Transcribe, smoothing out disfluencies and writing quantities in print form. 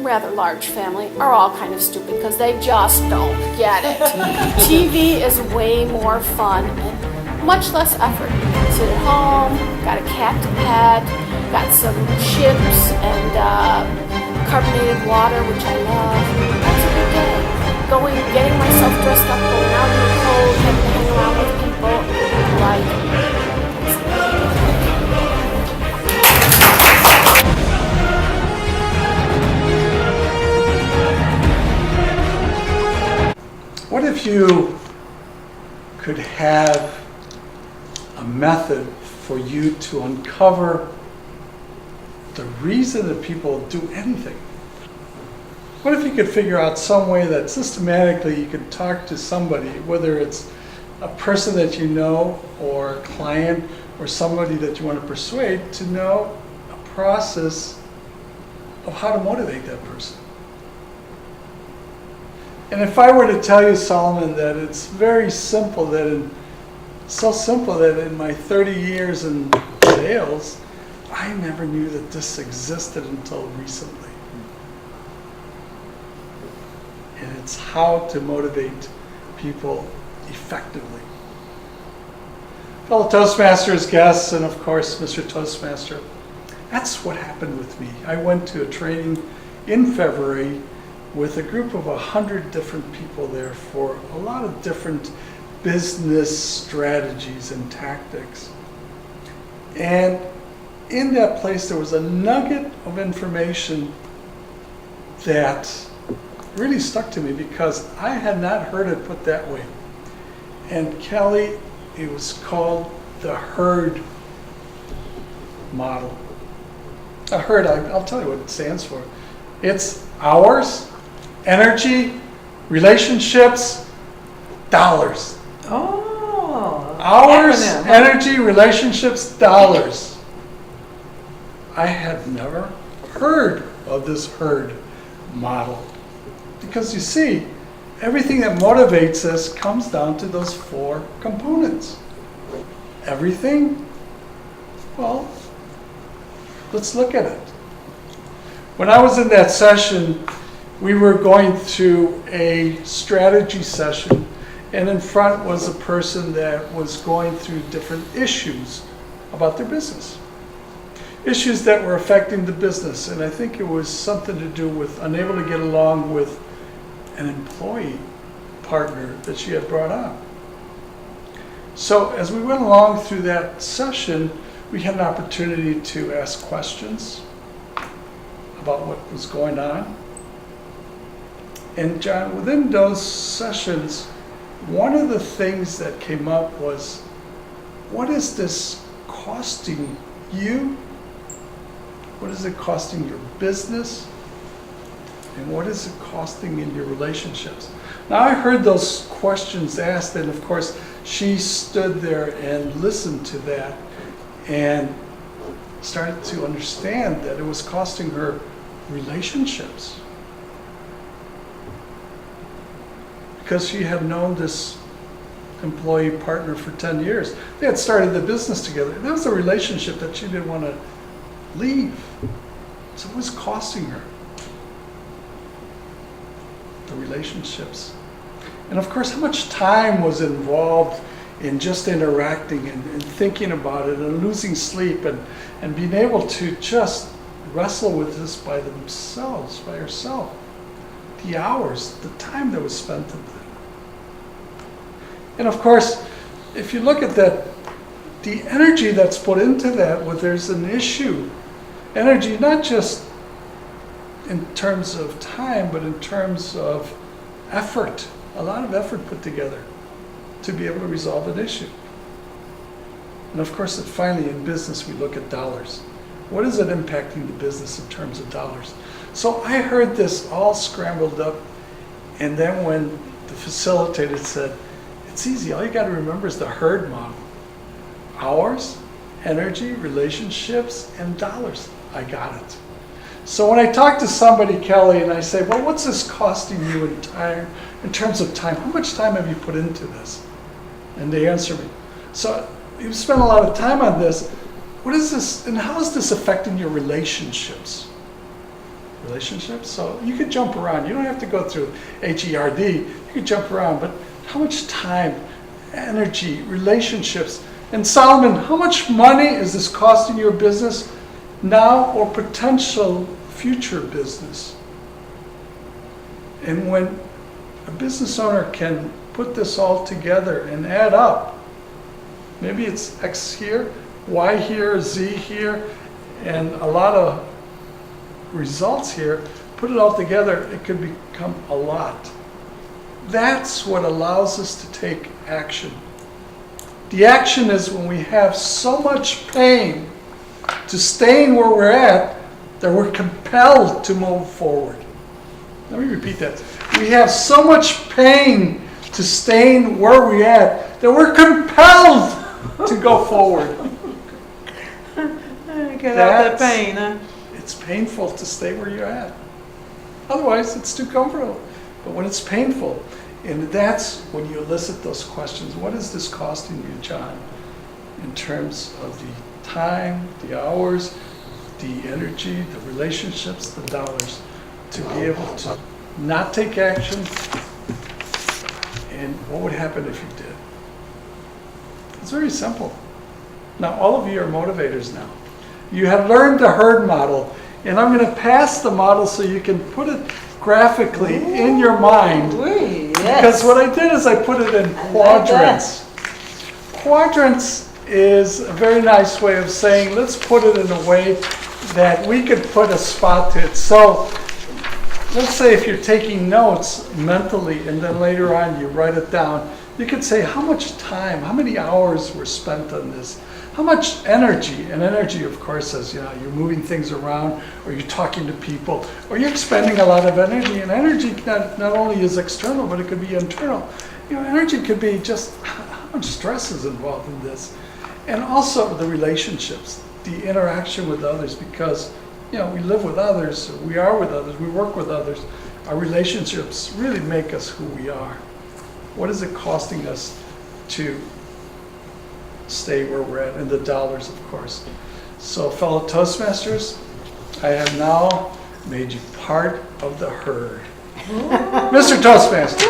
rather large family are all kind of stupid because they just don't get it. TV is way more fun and much less effort. Sit at home, got a cat to pet, got some chips and carbonated water, which I love. That's a good day. Getting myself dressed up, going out in the cold, getting to hang around with people, What if you could have a method for you to uncover the reason that people do anything? What if you could figure out some way that systematically you could talk to somebody, whether it's a person that you know or a client or somebody that you want to persuade, to know a process of how to motivate that person? And if I were to tell you, Solomon, that it's very simple, so simple that in my 30 years in sales, I never knew that this existed until recently. And it's how to motivate people effectively. Fellow Toastmasters guests, and of course, Mr. Toastmaster, that's what happened with me. I went to a training in February with a group of 100 different people there for a lot of different business strategies and tactics. And in that place, there was a nugget of information that really stuck to me because I had not heard it put that way. And Kelly, it was called the herd model. A herd, I'll tell you what it stands for. It's hours, energy, relationships, dollars. Oh. Hours, acronym. energy, relationships, dollars. I had never heard of this herd model. Because you see, everything that motivates us comes down to those four components. Everything? Well, let's look at it. When I was in that session, we were going through a strategy session, and in front was a person that was going through different issues about their business. Issues that were affecting the business, and I think it was something to do with unable to get along with an employee partner that she had brought on. So as we went along through that session, we had an opportunity to ask questions about what was going on. And John, within those sessions, one of the things that came up was, what is this costing you? What is it costing your business? And what is it costing in your relationships? Now, I heard those questions asked, and of course, she stood there and listened to that and started to understand that it was costing her relationships. Because she had known this employee partner for 10 years. They had started the business together. That was a relationship that she didn't want to leave. So it was costing her. The relationships. And of course, how much time was involved in just interacting and thinking about it and losing sleep and being able to just wrestle with this by themselves, by herself. The hours, the time that was spent in that. And of course, if you look at that, the energy that's put into that, where there's an issue, energy not just in terms of time, but in terms of effort, a lot of effort put together to be able to resolve an issue. And of course, finally in business, we look at dollars. What is it impacting the business in terms of dollars? So I heard this all scrambled up, and then when the facilitator said, it's easy, all you got to remember is the herd model. Hours, energy, relationships, and dollars. I got it. So when I talk to somebody, Kelly, and I say, well, what's this costing you in time, in terms of time? How much time have you put into this? And they answer me. So you've spent a lot of time on this. What is this, and how is this affecting your relationships? relationships. So you could jump around. You don't have to go through HERD. You could jump around. But how much time, energy, relationships, and Solomon, how much money is this costing your business now or potential future business? And when a business owner can put this all together and add up, maybe it's X here, Y here, Z here, and a lot of results here, put it all together, it could become a lot. That's what allows us to take action. The action is when we have so much pain to staying where we're at that we're compelled to move forward. Let me repeat that. We have so much pain to staying where we're at that we're compelled to go forward. Get out that pain, huh? It's painful to stay where you're at. Otherwise, it's too comfortable. But when it's painful, and that's when you elicit those questions, what is this costing you, John, in terms of the time, the hours, the energy, the relationships, the dollars, to be able to not take action, and what would happen if you did? It's very simple. Now, all of you are motivators now. You have learned the herd model, and I'm going to pass the model so you can put it graphically in your mind. Yes. Because what I did is I put it in quadrants. Quadrants is a very nice way of saying, let's put it in a way that we could put a spot to it. So let's say if you're taking notes mentally and then later on you write it down, you could say how much time, how many hours were spent on this, how much energy, and energy of course is, you're moving things around, or you're talking to people, or you're expending a lot of energy, and energy not only is external, but it could be internal. Energy could be just how much stress is involved in this. And also the relationships, the interaction with others, because we live with others, we are with others, we work with others. Our relationships really make us who we are. What is it costing us to stay where we're at? And the dollars, of course. So fellow Toastmasters, I have now made you part of the herd. Mr. Toastmaster.